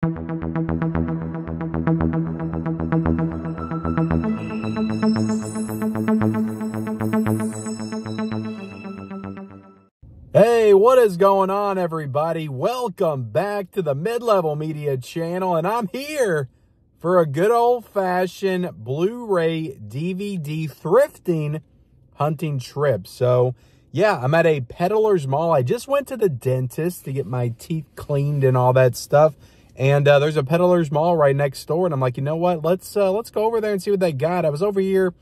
Hey, what is going on, everybody? Welcome back to the Mid-Level Media channel, and I'm here for a good old-fashioned Blu-ray DVD thrifting hunting trip. So, yeah, I'm at a Peddlers Mall. I just went to the dentist to get my teeth cleaned and all that stuff, and there's a Peddlers Mall right next door, and I'm like, you know what? Let's go over there and see what they got. I was over here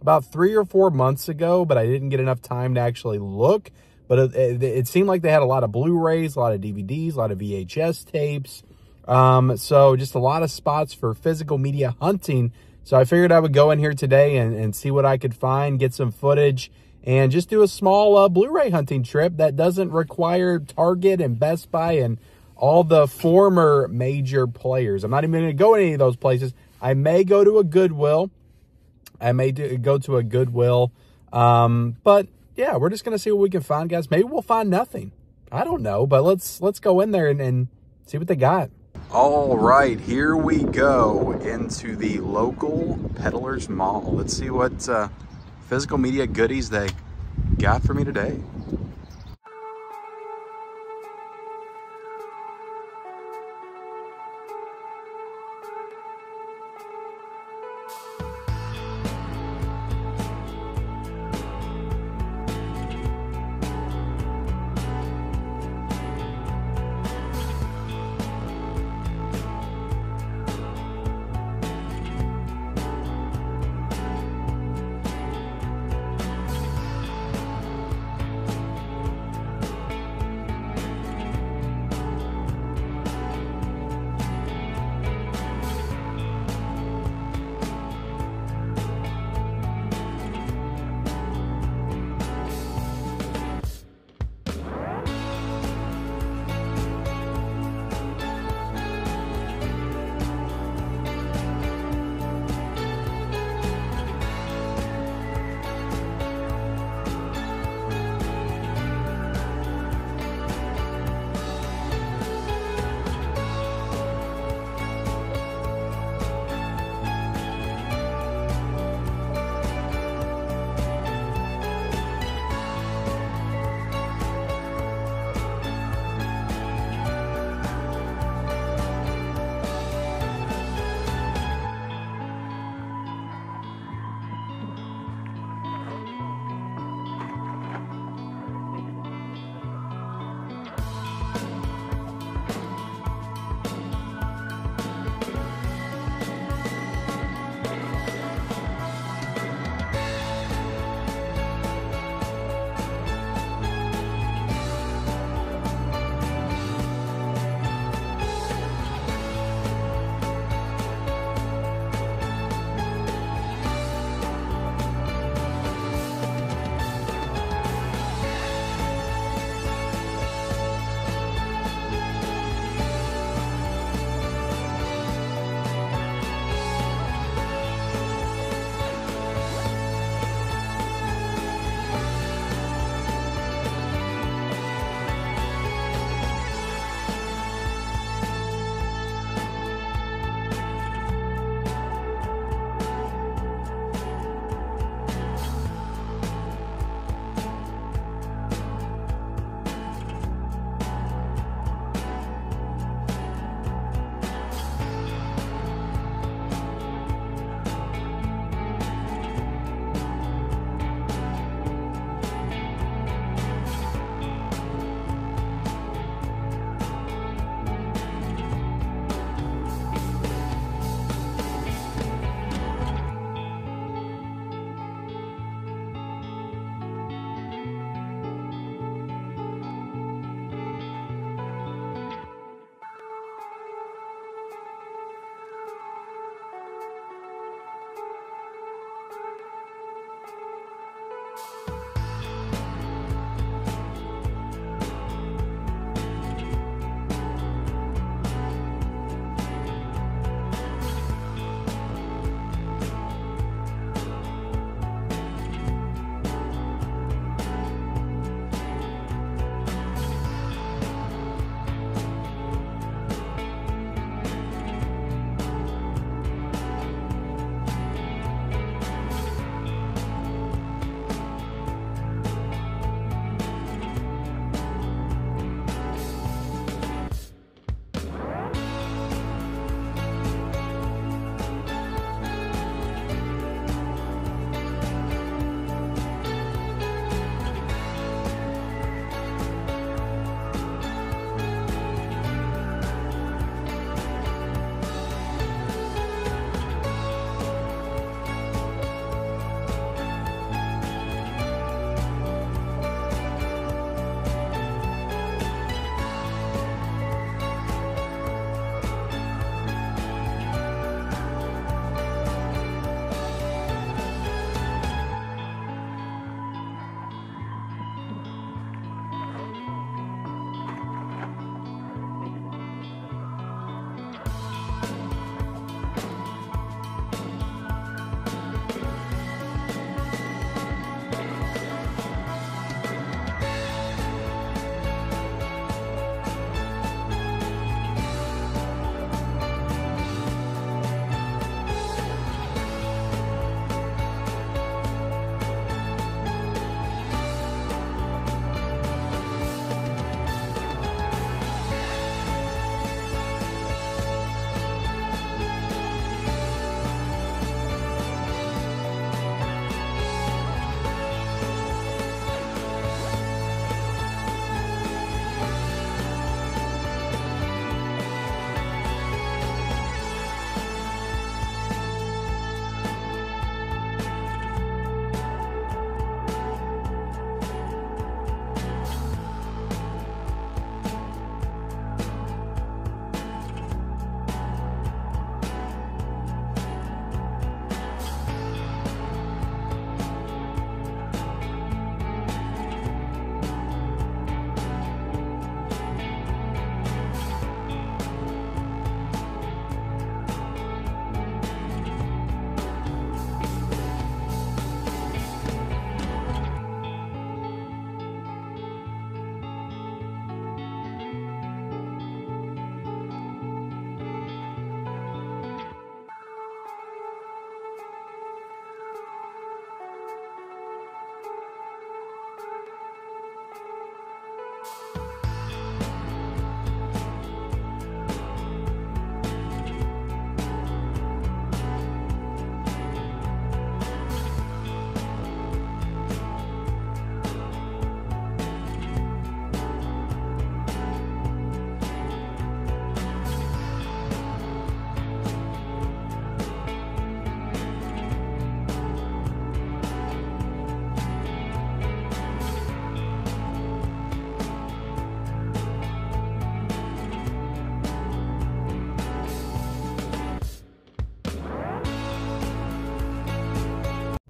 about 3 or 4 months ago, but I didn't get enough time to actually look. But it seemed like they had a lot of Blu-rays, a lot of DVDs, a lot of VHS tapes. So just a lot of spots for physical media hunting. So I figured I would go in here today and see what I could find, get some footage, and just do a small Blu-ray hunting trip that doesn't require Target and Best Buy and all the former major players. I'm not even going to go to any of those places. I may go to a Goodwill. But yeah, we're just going to see what we can find, guys. Maybe we'll find nothing. I don't know, but let's go in there and see what they got. All right, here we go into the local Peddlers Mall. Let's see what physical media goodies they got for me today.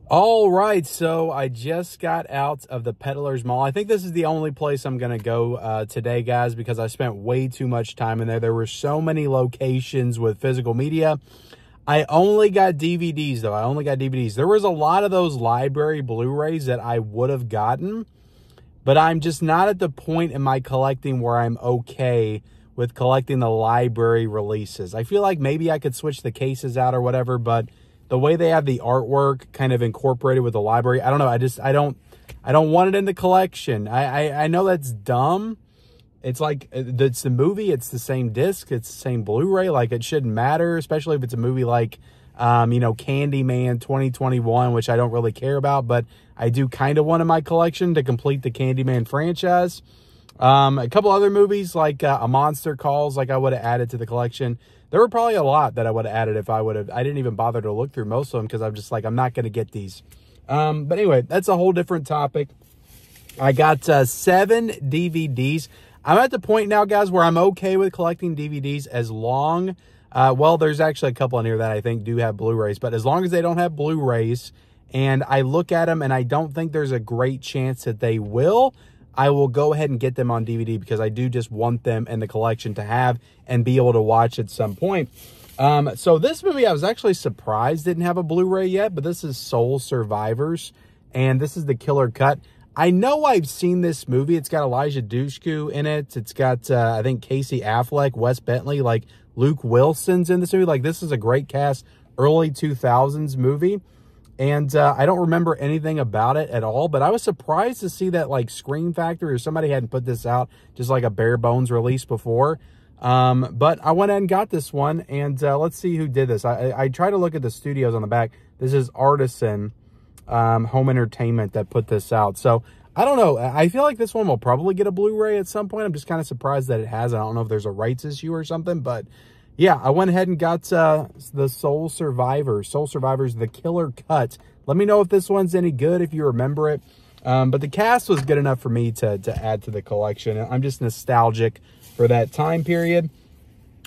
All right, so I just got out of the Peddlers Mall. I think this is the only place I'm going to go today, guys, because I spent way too much time in there. There were so many locations with physical media. I only got DVDs, though. I only got DVDs. There was a lot of those library Blu-rays that I would have gotten, but I'm just not at the point in my collecting where I'm okay with collecting the library releases. I feel like maybe I could switch the cases out or whatever, but the way they have the artwork kind of incorporated with the library, I don't know. I don't want it in the collection. I know that's dumb. It's like, it's the movie. It's the same disc. It's the same Blu-ray. Like, it shouldn't matter, especially if it's a movie like, you know, Candyman 2021, which I don't really care about, but I do kind of want in my collection to complete the Candyman franchise. A couple other movies like A Monster Calls, like I would have added to the collection. There were probably a lot that I would have added if I would have. I didn't even bother to look through most of them because I'm just like, I'm not going to get these. But anyway, that's a whole different topic. I got 7 DVDs. I'm at the point now, guys, where I'm okay with collecting DVDs as long, well, there's actually a couple in here that I think do have Blu-rays, but as long as they don't have Blu-rays and I look at them and I don't think there's a great chance that they will, I will go ahead and get them on DVD because I do just want them in the collection to have and be able to watch at some point. So this movie, I was actually surprised didn't have a Blu-ray yet, but this is Soul Survivors, and this is the killer cut. I know I've seen this movie. It's got Elijah Dushku in it. It's got, I think, Casey Affleck, Wes Bentley, like Luke Wilson's in this movie. Like, this is a great cast, early 2000s movie. And I don't remember anything about it at all, but I was surprised to see that, like, Scream Factory or somebody hadn't put this out, just like a bare bones release before. But I went ahead and got this one, and let's see who did this. I tried to look at the studios on the back. This is Artisan Home Entertainment that put this out. So I don't know. I feel like this one will probably get a Blu-ray at some point. I'm just kind of surprised that it hasn't. I don't know if there's a rights issue or something, but yeah, I went ahead and got the Soul Survivors, The Killer Cut. Let me know if this one's any good, if you remember it. But the cast was good enough for me to add to the collection. I'm just nostalgic for that time period.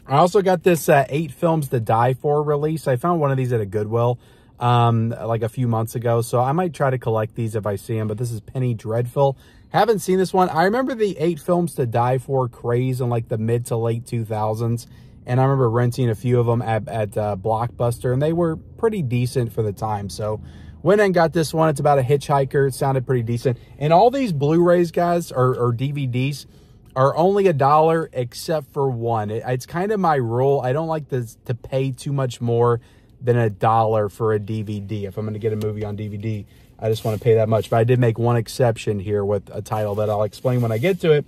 I also got this 8 Films to Die For release. I found one of these at a Goodwill like a few months ago, so I might try to collect these if I see them. But this is Penny Dreadful. Haven't seen this one. I remember the 8 Films to Die For craze in like the mid to late 2000s. And I remember renting a few of them at Blockbuster, and they were pretty decent for the time. So went and got this one. It's about a hitchhiker. It sounded pretty decent. And all these Blu-rays, guys, or DVDs, are only $1 except for one. It's kind of my rule. I don't like to pay too much more than $1 for a DVD. If I'm going to get a movie on DVD, I just want to pay that much. But I did make one exception here with a title that I'll explain when I get to it.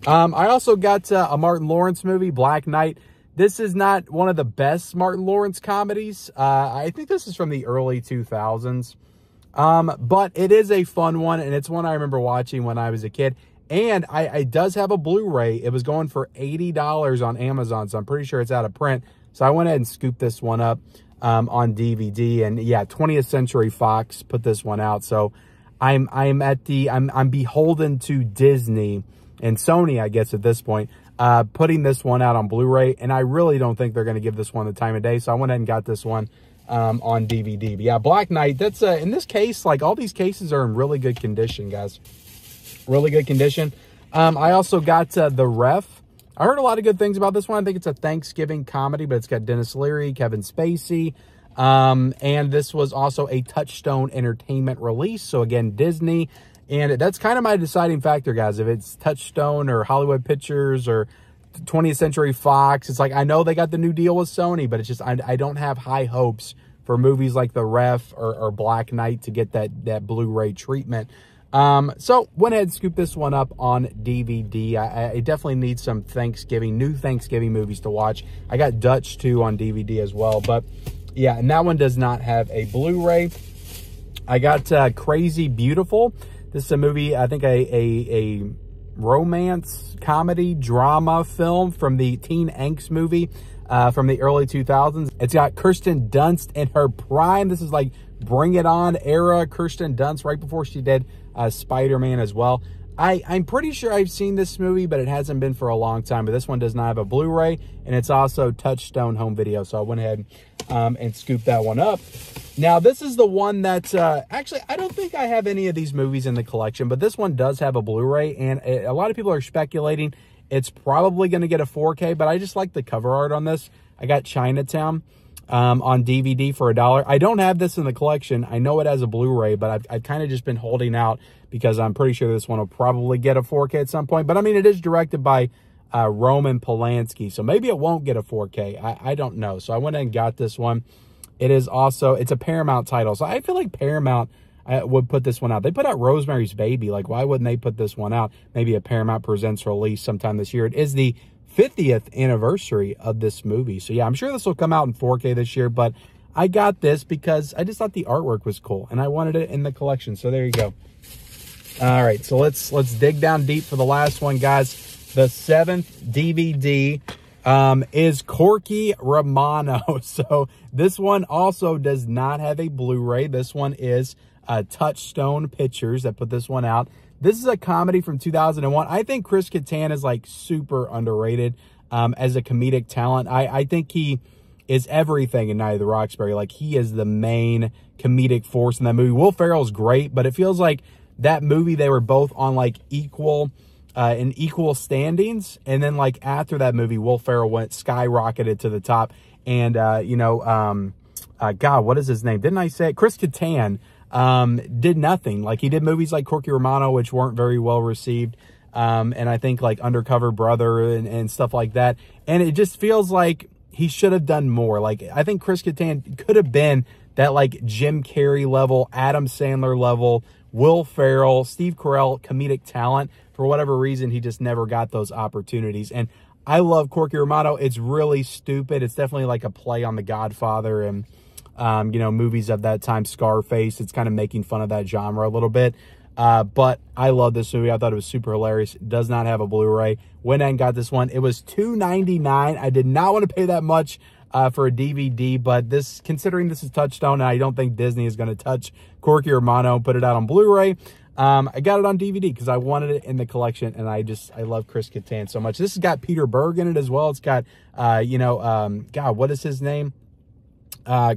I also got a Martin Lawrence movie, Black Knight. This is not one of the best Martin Lawrence comedies. I think this is from the early 2000s. But it is a fun one, and it's one I remember watching when I was a kid. And it does have a Blu-ray. It was going for $80 on Amazon, so I'm pretty sure it's out of print. So I went ahead and scooped this one up on DVD. And yeah, 20th Century Fox put this one out. So I'm beholden to Disney and Sony, I guess, at this point, putting this one out on Blu-ray, and I really don't think they're going to give this one the time of day, so I went ahead and got this one on DVD. But yeah, Black Knight, that's in this case, like, all these cases are in really good condition, guys. Really good condition. I also got The Ref. I heard a lot of good things about this one. I think it's a Thanksgiving comedy, but it's got Dennis Leary, Kevin Spacey, and this was also a Touchstone Entertainment release, so again, Disney. And that's kind of my deciding factor, guys. If it's Touchstone or Hollywood Pictures or 20th Century Fox, it's like, I know they got the new deal with Sony, but it's just, I don't have high hopes for movies like The Ref or Black Knight to get that Blu-ray treatment. So went ahead and scooped this one up on DVD. I definitely need some new Thanksgiving movies to watch. I got Dutch too on DVD as well, but yeah, and that one does not have a Blu-ray. I got Crazy Beautiful. This is a movie, I think a romance, comedy, drama film from the teen angst movie from the early 2000s. It's got Kirsten Dunst in her prime. This is like Bring It On era Kirsten Dunst, right before she did Spider-Man as well. I'm pretty sure I've seen this movie, but it hasn't been for a long time. But this one does not have a Blu-ray, and it's also Touchstone Home Video. So I went ahead and scooped that one up. Now, this is the one that's, actually, I don't think I have any of these movies in the collection, but this one does have a Blu-ray, and a lot of people are speculating it's probably going to get a 4K, but I just like the cover art on this. I got Chinatown on DVD for $1. I don't have this in the collection. I know it has a Blu-ray, but I've kind of just been holding out because I'm pretty sure this one will probably get a 4K at some point. But, I mean, it is directed by Roman Polanski, so maybe it won't get a 4K. I don't know. So I went and got this one. It is also, it's a Paramount title. So I feel like Paramount would put this one out. They put out Rosemary's Baby. Like, why wouldn't they put this one out? Maybe a Paramount Presents release sometime this year. It is the 50th anniversary of this movie. So, yeah, I'm sure this will come out in 4K this year. But I got this because I just thought the artwork was cool. And I wanted it in the collection. So, there you go. All right. So, let's dig down deep for the last one, guys. The 7th DVD is Corky Romano. So this one also does not have a Blu-ray. This one is Touchstone Pictures that put this one out. This is a comedy from 2001. I think Chris Kattan is like super underrated as a comedic talent. I think he is everything in Night of the Roxbury. Like, he is the main comedic force in that movie. Will Ferrell's great, but it feels like that movie, they were both on like equal in equal standings, and then like after that movie, Will Ferrell skyrocketed to the top, and God, what is his name? Didn't I say it? Chris Kattan did nothing. Like, he did movies like Corky Romano, which weren't very well received, and I think like Undercover Brother and stuff like that, and it just feels like he should have done more. Like, I think Chris Kattan could have been that like Jim Carrey level, Adam Sandler level, Will Ferrell, Steve Carell comedic talent. For whatever reason, he just never got those opportunities. And I love Corky Romano. It's really stupid. It's definitely like a play on The Godfather and, you know, movies of that time, Scarface. It's kind of making fun of that genre a little bit. But I love this movie. I thought it was super hilarious. It does not have a Blu-ray. Went and got this one. It was $2.99. I did not want to pay that much for a DVD, but this, considering this is Touchstone, and I don't think Disney is going to touch Corky Romano, put it out on Blu-ray. I got it on DVD because I wanted it in the collection, and I love Chris Kattan so much. This has got Peter Berg in it as well. It's got, God, what is his name?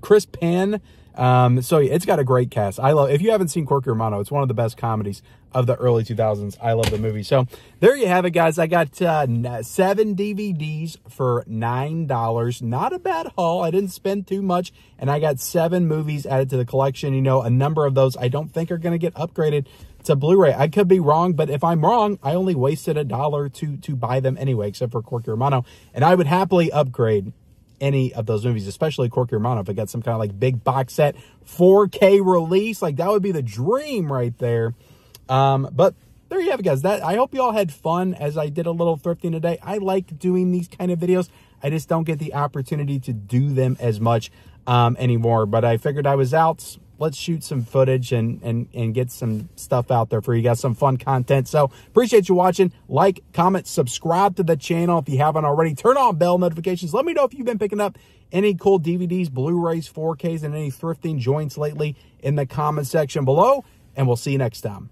Chris Penn. So it's got a great cast. If you haven't seen Corky Romano, it's one of the best comedies of the early 2000s. I love the movie. So there you have it, guys. I got 7 DVDs for $9. Not a bad haul. I didn't spend too much, and I got 7 movies added to the collection. You know, a number of those I don't think are going to get upgraded to Blu-ray. I could be wrong, but if I'm wrong, I only wasted $1 to buy them anyway, except for Corky Romano, and I would happily upgrade any of those movies, especially Corky Romano. If I got some kind of like big box set 4K release, like that would be the dream right there. But there you have it, guys. I hope you all had fun as I did a little thrifting today. I like doing these kind of videos. I just don't get the opportunity to do them as much anymore. But I figured I was out. Let's shoot some footage and get some stuff out there for you guys, some fun content. So appreciate you watching. Like, comment, subscribe to the channel if you haven't already. Turn on bell notifications. Let me know if you've been picking up any cool DVDs, Blu-rays, 4Ks, and any thrifting joints lately in the comment section below. And we'll see you next time.